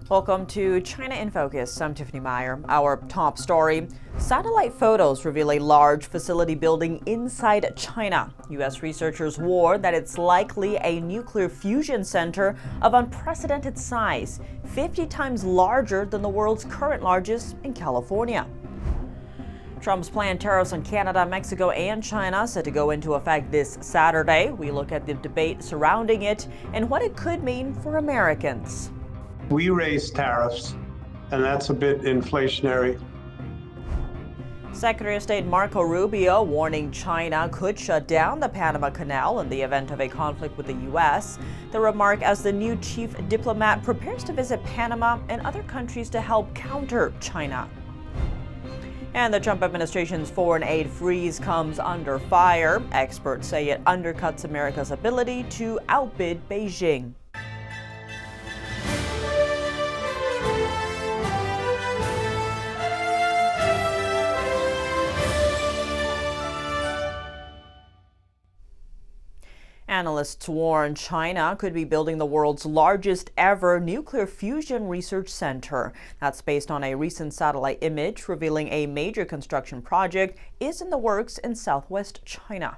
Welcome to China in Focus. I'm Tiffany Meyer. Our top story: satellite photos reveal a large facility building inside China. U.S. researchers warn that it's likely a nuclear fusion center of unprecedented size, 50 times larger than the world's current largest in California. Trump's planned tariffs on Canada, Mexico, and China set to go into effect this Saturday. We look at the debate surrounding it and what it could mean for Americans. We raise tariffs, and that's a bit inflationary. Secretary of State Marco Rubio warning China could shut down the Panama Canal in the event of a conflict with the U.S. The remark as the new chief diplomat prepares to visit Panama and other countries to help counter China. And the Trump administration's foreign aid freeze comes under fire. Experts say it undercuts America's ability to outbid Beijing. Analysts warn China could be building the world's largest ever nuclear fusion research center. That's based on a recent satellite image revealing a major construction project is in the works in southwest China.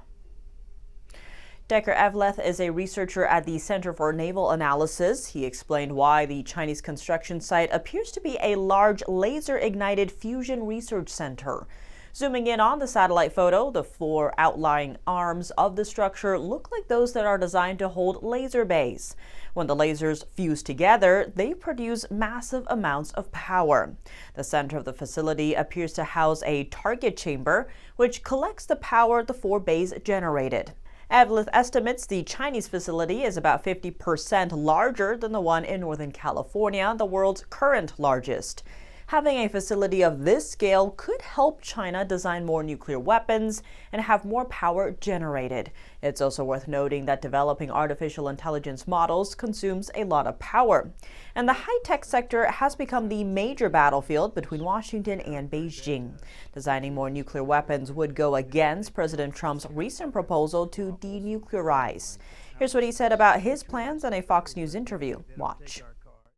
Decker Evleth is a researcher at the Center for Naval Analysis. He explained why the Chinese construction site appears to be a large laser-ignited fusion research center. Zooming in on the satellite photo, the four outlying arms of the structure look like those that are designed to hold laser bays. When the lasers fuse together, they produce massive amounts of power. The center of the facility appears to house a target chamber, which collects the power the four bays generated. Evleth estimates the Chinese facility is about 50% larger than the one in Northern California, the world's current largest. Having a facility of this scale could help China design more nuclear weapons and have more power generated. It's also worth noting that developing artificial intelligence models consumes a lot of power. And the high-tech sector has become the major battlefield between Washington and Beijing. Designing more nuclear weapons would go against President Trump's recent proposal to denuclearize. Here's what he said about his plans in a Fox News interview. Watch.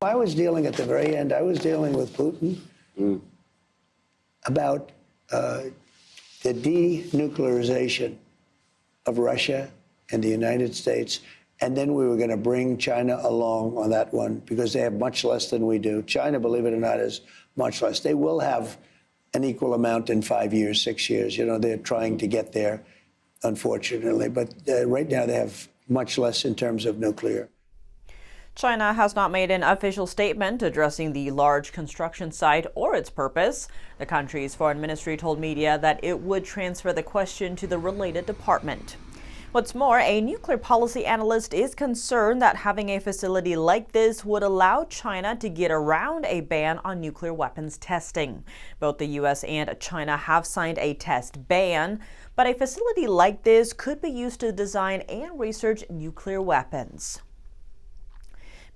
I was dealing at the very end, I was dealing with Putin about the denuclearization of Russia and the United States. And then we were going to bring China along on that one because they have much less than we do. China, believe it or not, is much less. They will have an equal amount in 5 years, 6 years. You know, they're trying to get there, unfortunately. But right now they have much less in terms of nuclear. China has not made an official statement addressing the large construction site or its purpose. The country's foreign ministry told media that it would transfer the question to the related department. What's more, a nuclear policy analyst is concerned that having a facility like this would allow China to get around a ban on nuclear weapons testing. Both the U.S. and China have signed a test ban, but a facility like this could be used to design and research nuclear weapons.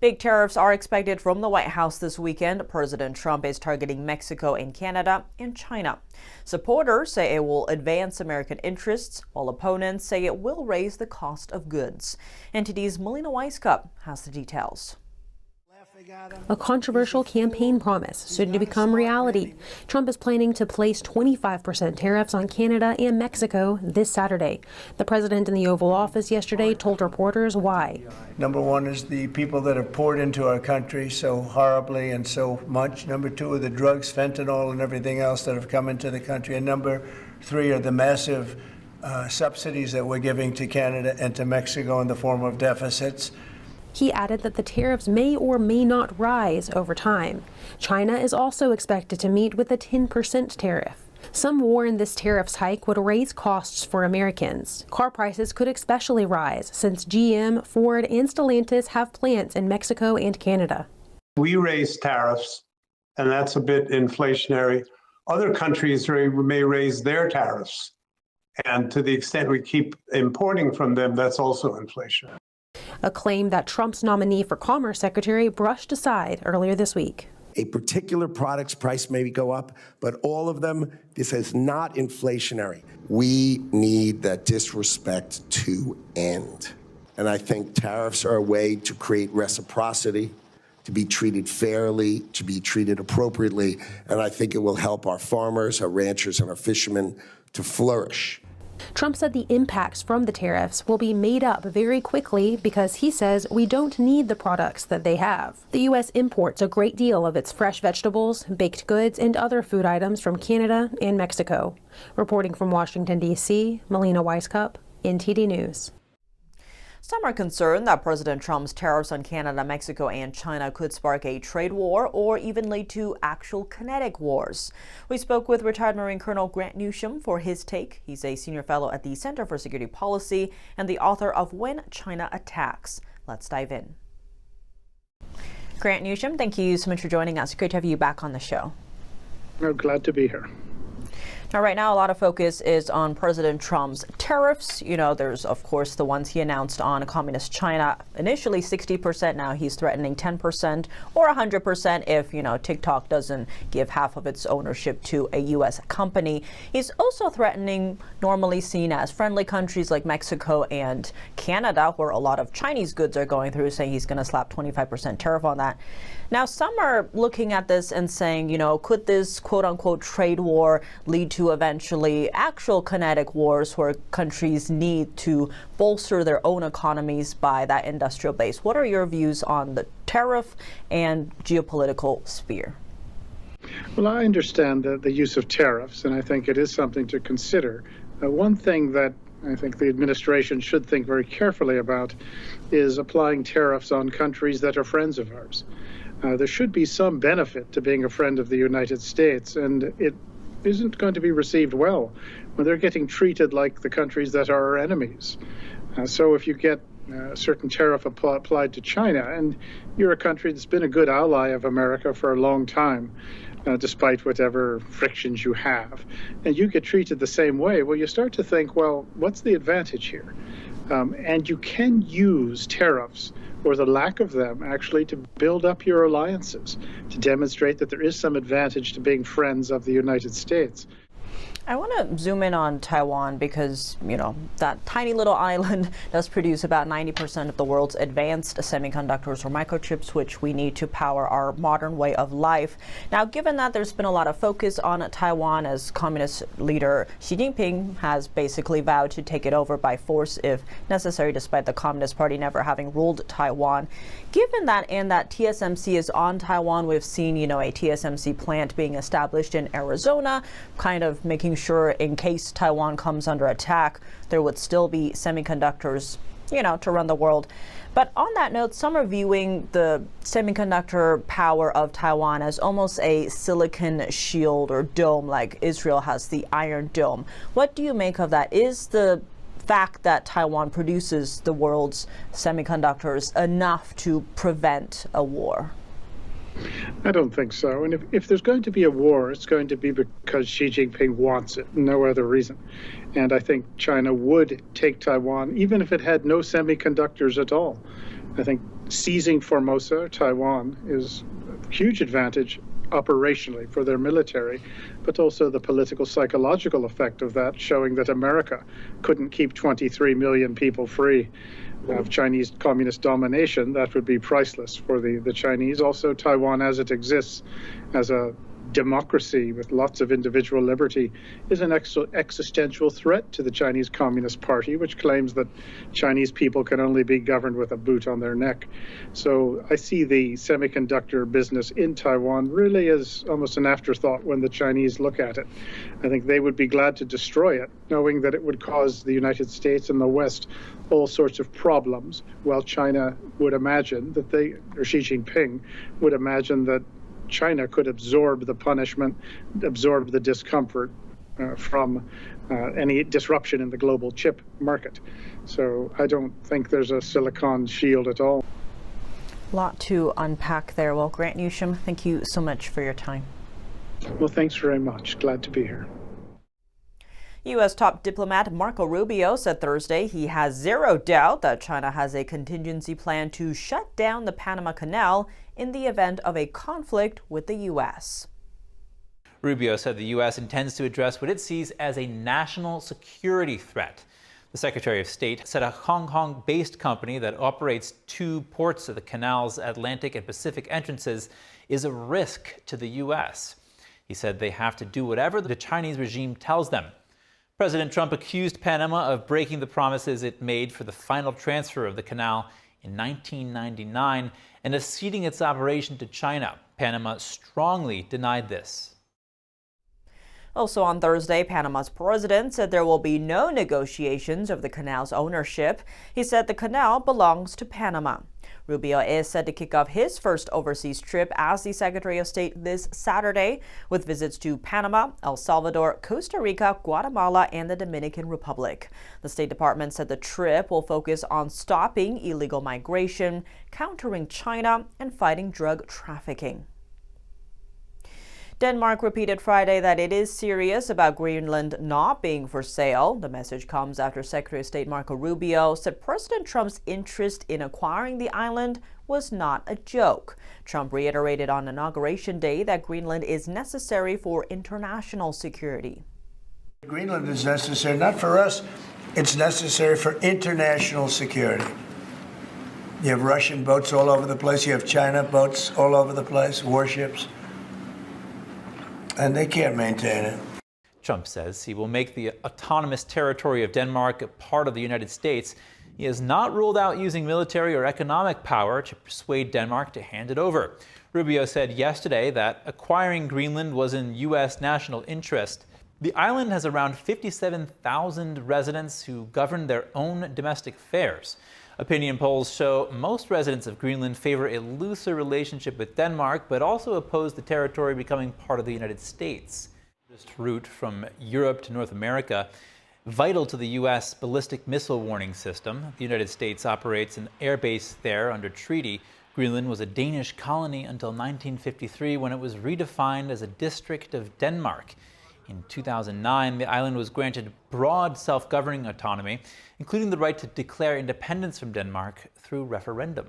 Big tariffs are expected from the White House this weekend. President Trump is targeting Mexico and Canada and China. Supporters say it will advance American interests, while opponents say it will raise the cost of goods. NTD's Melina Weiskup has the details. A controversial campaign promise soon to become reality. Trump is planning to place 25% tariffs on Canada and Mexico this Saturday. The president in the Oval Office yesterday told reporters why. Number one is the people that have poured into our country so horribly and so much. Number two are the drugs, fentanyl, and everything else that have come into the country. And number three are the massive subsidies that we're giving to Canada and to Mexico in the form of deficits. He added that the tariffs may or may not rise over time. China is also expected to meet with a 10% tariff. Some warn this tariffs hike would raise costs for Americans. Car prices could especially rise since GM, Ford, and Stellantis have plants in Mexico and Canada. We raise tariffs, and that's a bit inflationary. Other countries may raise their tariffs, and to the extent we keep importing from them, that's also inflationary. A claim that Trump's nominee for Commerce Secretary brushed aside earlier this week. A particular product's price may go up, but all of them, this is not inflationary. We need that disrespect to end. And I think tariffs are a way to create reciprocity, to be treated fairly, to be treated appropriately, and I think it will help our farmers, our ranchers, and our fishermen to flourish. Trump said the impacts from the tariffs will be made up very quickly because he says we don't need the products that they have. The U.S. imports a great deal of its fresh vegetables, baked goods, and other food items from Canada and Mexico. Reporting from Washington, D.C., Melina Weiskup, NTD News. Some are concerned that President Trump's tariffs on Canada, Mexico, and China could spark a trade war or even lead to actual kinetic wars. We spoke with retired Marine Colonel Grant Newsham for his take. He's a senior fellow at the Center for Security Policy and the author of When China Attacks. Let's dive in. Grant Newsham, thank you so much for joining us. Great to have you back on the show. I'm glad to be here. Now, right now, a lot of focus is on President Trump's tariffs. You know, there's, of course, the ones he announced on communist China. Initially 60%. Now he's threatening 10% or 100% if, TikTok doesn't give half of its ownership to a U.S. company. He's also threatening normally seen as friendly countries like Mexico and Canada, where a lot of Chinese goods are going through, saying he's going to slap 25% tariff on that. Now, some are looking at this and saying, could this quote unquote trade war lead to eventually actual kinetic wars where countries need to bolster their own economies by that industrial base? What are your views on the tariff and geopolitical sphere? Well, I understand the use of tariffs, and I think it is something to consider. One thing that I think the administration should think very carefully about is applying tariffs on countries that are friends of ours. There should be some benefit to being a friend of the United States, and it isn't going to be received well when they're getting treated like the countries that are our enemies. So if you get a certain tariff applied to China, and you're a country that's been a good ally of America for a long time, despite whatever frictions you have, and you get treated the same way, well, you start to think, well, what's the advantage here? And you can use tariffs or the lack of them actually to build up your alliances, to demonstrate that there is some advantage to being friends of the United States. I want to zoom in on Taiwan because, that tiny little island does produce about 90% of the world's advanced semiconductors or microchips, which we need to power our modern way of life. Now, given that there's been a lot of focus on Taiwan as communist leader Xi Jinping has basically vowed to take it over by force if necessary, despite the Communist Party never having ruled Taiwan. Given that and that TSMC is on Taiwan, we've seen, a TSMC plant being established in Arizona, kind of making sure in case Taiwan comes under attack, there would still be semiconductors, to run the world. But on that note, some are viewing the semiconductor power of Taiwan as almost a silicon shield or dome, like Israel has the Iron Dome. What do you make of that? Is the fact that Taiwan produces the world's semiconductors enough to prevent a war? I don't think so. And if there's going to be a war, it's going to be because Xi Jinping wants it, no other reason. And I think China would take Taiwan, even if it had no semiconductors at all. I think seizing Formosa, Taiwan, is a huge advantage operationally for their military, but also the political psychological effect of that, showing that America couldn't keep 23 million people free of Chinese communist domination. That would be priceless for the Chinese. Also, Taiwan as it exists as a democracy with lots of individual liberty is an existential threat to the Chinese Communist Party, which claims that Chinese people can only be governed with a boot on their neck. So I see the semiconductor business in Taiwan really as almost an afterthought when the Chinese look at it. I think they would be glad to destroy it, knowing that it would cause the United States and the West all sorts of problems, while China would imagine that Xi Jinping would imagine that China could absorb the punishment, absorb the discomfort from any disruption in the global chip market. So I don't think there's a silicon shield at all. A lot to unpack there. Well, Grant Newsham, thank you so much for your time. Well, thanks very much. Glad to be here. U.S. top diplomat Marco Rubio said Thursday he has zero doubt that China has a contingency plan to shut down the Panama Canal in the event of a conflict with the U.S. Rubio said the U.S. intends to address what it sees as a national security threat. The Secretary of State said a Hong Kong-based company that operates 2 ports of the canal's Atlantic and Pacific entrances is a risk to the U.S. He said they have to do whatever the Chinese regime tells them. President Trump accused Panama of breaking the promises it made for the final transfer of the canal in 1999 and of ceding its operation to China. Panama strongly denied this. Also on Thursday, Panama's president said there will be no negotiations of the canal's ownership. He said the canal belongs to Panama. Rubio is set to kick off his first overseas trip as the Secretary of State this Saturday, with visits to Panama, El Salvador, Costa Rica, Guatemala, and the Dominican Republic. The State Department said the trip will focus on stopping illegal migration, countering China, and fighting drug trafficking. Denmark repeated Friday that it is serious about Greenland not being for sale. The message comes after Secretary of State Marco Rubio said President Trump's interest in acquiring the island was not a joke. Trump reiterated on Inauguration Day that Greenland is necessary for international security. Greenland is necessary, not for us, it's necessary for international security. You have Russian boats all over the place, you have China boats all over the place, warships. And they can't maintain it. Trump says he will make the autonomous territory of Denmark a part of the United States. He has not ruled out using military or economic power to persuade Denmark to hand it over. Rubio said yesterday that acquiring Greenland was in U.S. national interest. The island has around 57,000 residents who govern their own domestic affairs. Opinion polls show most residents of Greenland favor a looser relationship with Denmark, but also oppose the territory becoming part of the United States. This route from Europe to North America, vital to the U.S. ballistic missile warning system. The United States operates an air base there under treaty. Greenland was a Danish colony until 1953, when it was redefined as a district of Denmark. In 2009, the island was granted broad self-governing autonomy, including the right to declare independence from Denmark through referendum.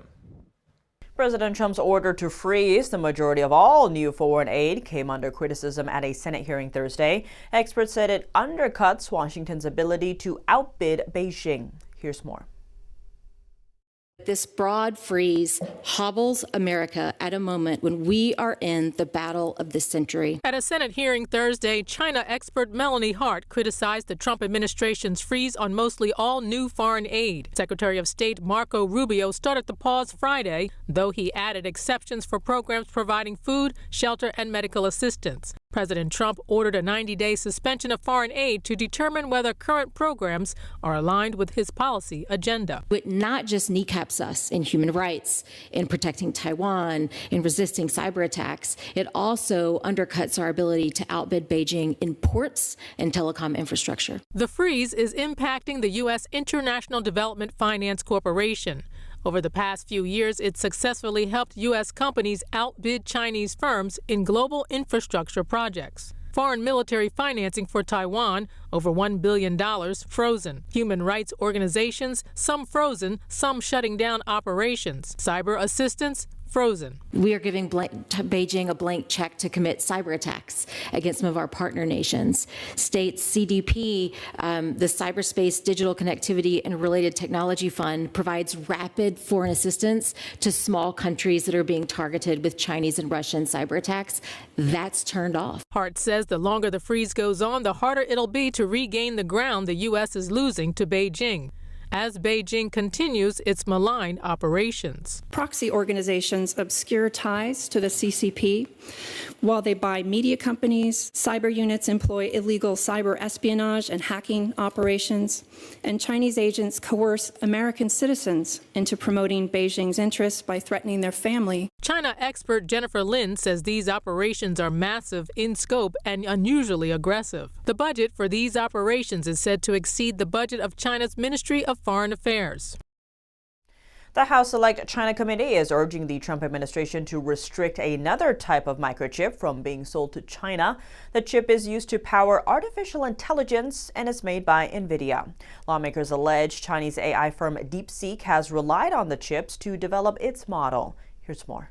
President Trump's order to freeze the majority of all new foreign aid came under criticism at a Senate hearing Thursday. Experts said it undercuts Washington's ability to outbid Beijing. Here's more. This broad freeze hobbles America at a moment when we are in the battle of the century. At a Senate hearing Thursday, China expert Melanie Hart criticized the Trump administration's freeze on mostly all new foreign aid. Secretary of State Marco Rubio started the pause Friday, though he added exceptions for programs providing food, shelter, and medical assistance. President Trump ordered a 90-day suspension of foreign aid to determine whether current programs are aligned with his policy agenda. It not just kneecaps us in human rights, in protecting Taiwan, in resisting cyber attacks, it also undercuts our ability to outbid Beijing in ports and telecom infrastructure. The freeze is impacting the U.S. International Development Finance Corporation. Over the past few years, it successfully helped U.S. companies outbid Chinese firms in global infrastructure projects. Foreign military financing for Taiwan, over $1 billion, frozen. Human rights organizations, some frozen, some shutting down operations. Cyber assistance, frozen. We are giving Beijing a blank check to commit cyber attacks against some of our partner nations. States CDP, the Cyberspace Digital Connectivity and Related Technology Fund, provides rapid foreign assistance to small countries that are being targeted with Chinese and Russian cyber attacks. That's turned off. Hart says the longer the freeze goes on, the harder it'll be to regain the ground the U.S. is losing to Beijing, as Beijing continues its malign operations. Proxy organizations obscure ties to the CCP. While they buy media companies, cyber units employ illegal cyber espionage and hacking operations, and Chinese agents coerce American citizens into promoting Beijing's interests by threatening their family. China expert Jennifer Lin says these operations are massive in scope and unusually aggressive. The budget for these operations is said to exceed the budget of China's Ministry of Foreign Affairs. The House Select China Committee is urging the Trump administration to restrict another type of microchip from being sold to China. The chip is used to power artificial intelligence and is made by NVIDIA. Lawmakers allege Chinese AI firm DeepSeek has relied on the chips to develop its model. Here's more.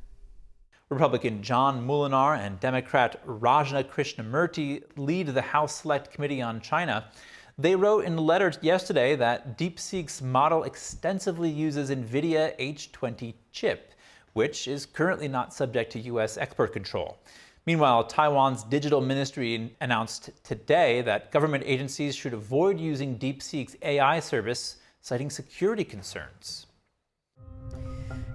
Republican John Molinar and Democrat Rajna Krishnamurti lead the House Select Committee on China. They wrote in a letter yesterday that DeepSeek's model extensively uses NVIDIA H20 chip, which is currently not subject to U.S. export control. Meanwhile, Taiwan's digital ministry announced today that government agencies should avoid using DeepSeek's AI service, citing security concerns.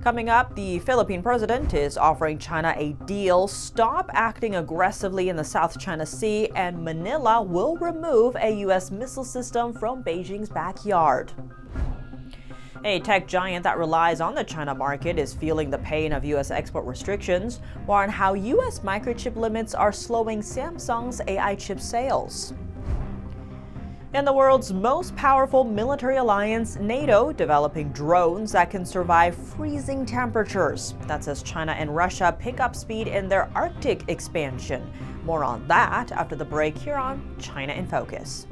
Coming up, the Philippine president is offering China a deal, stop acting aggressively in the South China Sea, and Manila will remove a U.S. missile system from Beijing's backyard. A tech giant that relies on the China market is feeling the pain of U.S. export restrictions, or on how U.S. microchip limits are slowing Samsung's AI chip sales. And the world's most powerful military alliance, NATO, developing drones that can survive freezing temperatures. That's as China and Russia pick up speed in their Arctic expansion. More on that after the break here on China in Focus.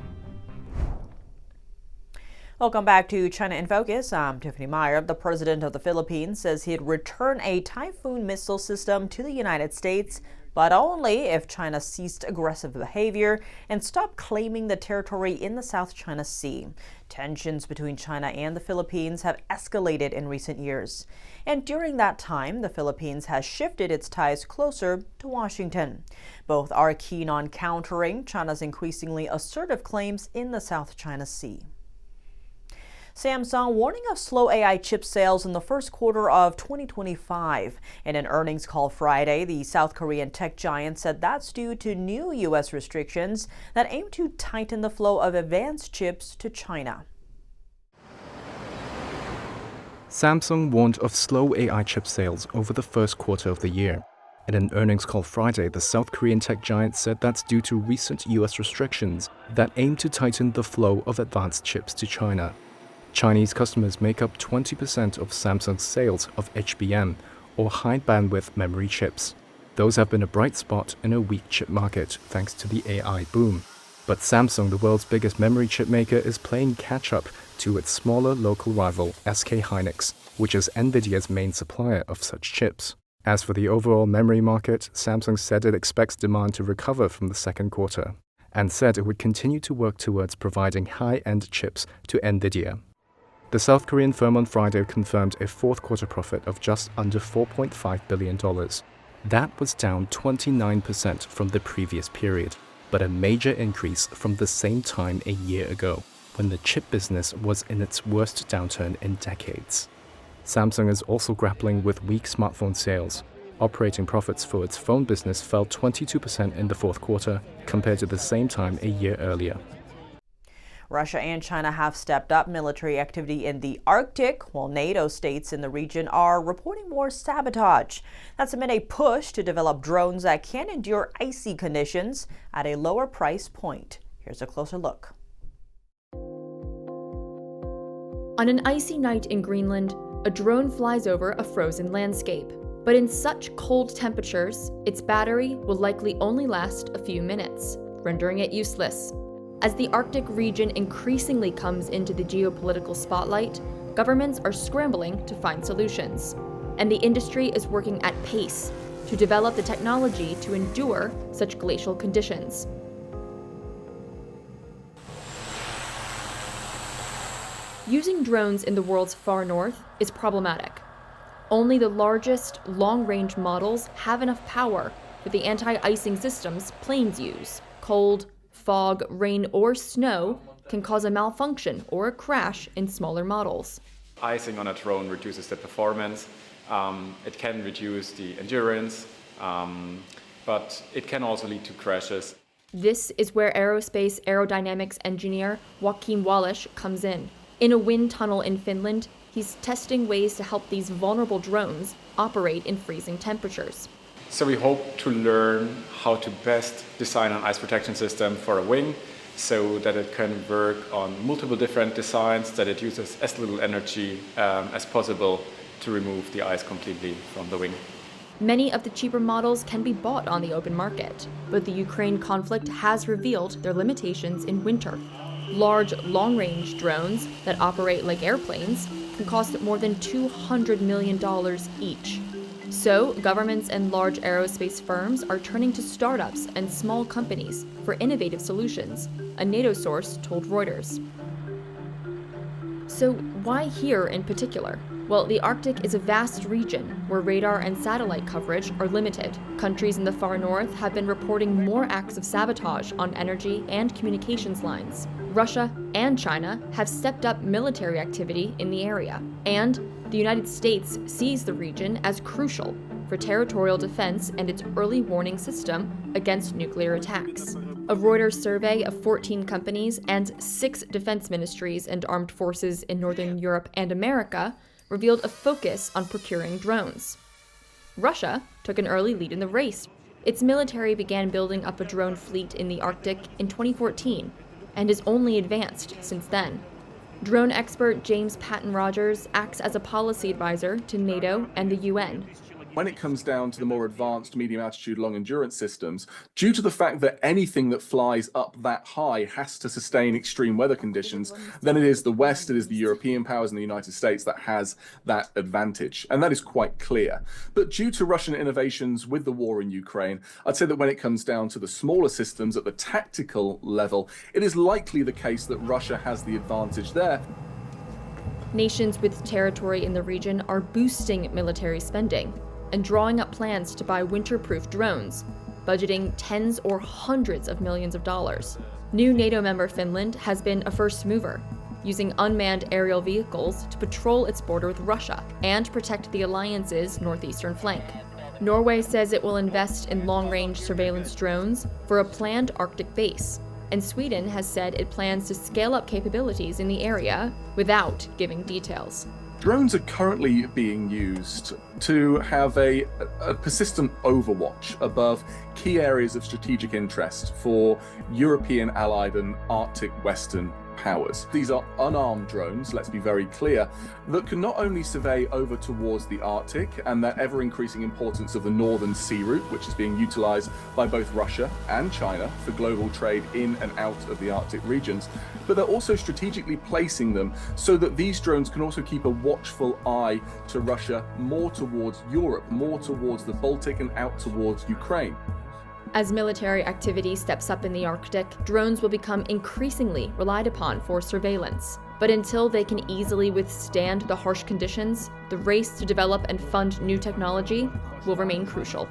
Welcome back to China in Focus. I'm Tiffany Meyer. The president of the Philippines says he'd return a Typhoon missile system to the United States, but only if China ceased aggressive behavior and stopped claiming the territory in the South China Sea. Tensions between China and the Philippines have escalated in recent years. And during that time, the Philippines has shifted its ties closer to Washington. Both are keen on countering China's increasingly assertive claims in the South China Sea. Samsung warning of slow AI chip sales in the first quarter of 2025. In an earnings call Friday, the South Korean tech giant said that's due to new U.S. restrictions that aim to tighten the flow of advanced chips to China. Samsung warned of slow AI chip sales over the first quarter of the year. In an earnings call Friday, the South Korean tech giant said that's due to recent U.S. restrictions that aim to tighten the flow of advanced chips to China. Chinese customers make up 20% of Samsung's sales of HBM, or high bandwidth memory chips. Those have been a bright spot in a weak chip market thanks to the AI boom. But Samsung, the world's biggest memory chip maker, is playing catch-up to its smaller local rival SK Hynix, which is NVIDIA's main supplier of such chips. As for the overall memory market, Samsung said it expects demand to recover from the second quarter, and said it would continue to work towards providing high-end chips to NVIDIA. The South Korean firm on Friday confirmed a fourth quarter profit of just under $4.5 billion. That was down 29% from the previous period, but a major increase from the same time a year ago, when the chip business was in its worst downturn in decades. Samsung is also grappling with weak smartphone sales. Operating profits for its phone business fell 22% in the fourth quarter compared to the same time a year earlier. Russia and China have stepped up military activity in the Arctic, while NATO states in the region are reporting more sabotage. That's amid a push to develop drones that can endure icy conditions at a lower price point. Here's a closer look. On an icy night in Greenland, a drone flies over a frozen landscape. But in such cold temperatures, its battery will likely only last a few minutes, rendering it useless. As the Arctic region increasingly comes into the geopolitical spotlight, governments are scrambling to find solutions. And the industry is working at pace to develop the technology to endure such glacial conditions. Using drones in the world's far north is problematic. Only the largest, long-range models have enough power for the anti-icing systems planes use. Cold, fog, rain, or snow can cause a malfunction or a crash in smaller models. Icing on a drone reduces the performance. It can reduce the endurance, but it can also lead to crashes. This is where aerospace aerodynamics engineer Joachim Wallisch comes in. In a wind tunnel in Finland, he's testing ways to help these vulnerable drones operate in freezing temperatures. So we hope to learn how to best design an ice protection system for a wing so that it can work on multiple different designs, that it uses as little energy as possible to remove the ice completely from the wing. Many of the cheaper models can be bought on the open market, but the Ukraine conflict has revealed their limitations in winter. Large, long-range drones that operate like airplanes can cost more than $200 million each. So, governments and large aerospace firms are turning to startups and small companies for innovative solutions, a NATO source told Reuters. So why here in particular? Well, the Arctic is a vast region where radar and satellite coverage are limited. Countries in the far north have been reporting more acts of sabotage on energy and communications lines. Russia and China have stepped up military activity in the area. And the United States sees the region as crucial for territorial defense and its early warning system against nuclear attacks. A Reuters survey of 14 companies and 6 defense ministries and armed forces in Northern Europe and America revealed a focus on procuring drones. Russia took an early lead in the race. Its military began building up a drone fleet in the Arctic in 2014 and has only advanced since then. Drone expert James Patton Rogers acts as a policy advisor to NATO and the UN. When it comes down to the more advanced medium altitude long endurance systems, due to the fact that anything that flies up that high has to sustain extreme weather conditions, then it is the West, it is the European powers and the United States that has that advantage. And that is quite clear. But due to Russian innovations with the war in Ukraine, I'd say that when it comes down to the smaller systems at the tactical level, it is likely the case that Russia has the advantage there. Nations with territory in the region are boosting military spending and drawing up plans to buy winter-proof drones, budgeting tens or hundreds of millions of dollars. New NATO member Finland has been a first mover, using unmanned aerial vehicles to patrol its border with Russia and protect the alliance's northeastern flank. Norway says it will invest in long-range surveillance drones for a planned Arctic base, and Sweden has said it plans to scale up capabilities in the area without giving details. Drones are currently being used to have a persistent overwatch above key areas of strategic interest for European, allied and Arctic Western powers. These are unarmed drones, let's be very clear, that can not only survey over towards the Arctic and that ever-increasing importance of the northern sea route, which is being utilized by both Russia and China for global trade in and out of the Arctic regions, but they're also strategically placing them so that these drones can also keep a watchful eye to Russia more towards Europe, more towards the Baltic and out towards Ukraine. As military activity steps up in the Arctic, drones will become increasingly relied upon for surveillance. But until they can easily withstand the harsh conditions, the race to develop and fund new technology will remain crucial.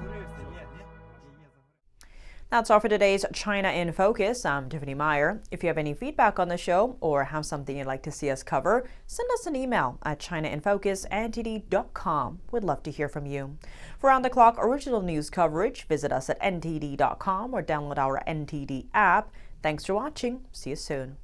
That's all for today's China in Focus. I'm Tiffany Meyer. If you have any feedback on the show or have something you'd like to see us cover, send us an email at chinainfocus@ntd.com. We'd love to hear from you. For round-the-clock original news coverage, visit us at ntd.com or download our NTD app. Thanks for watching. See you soon.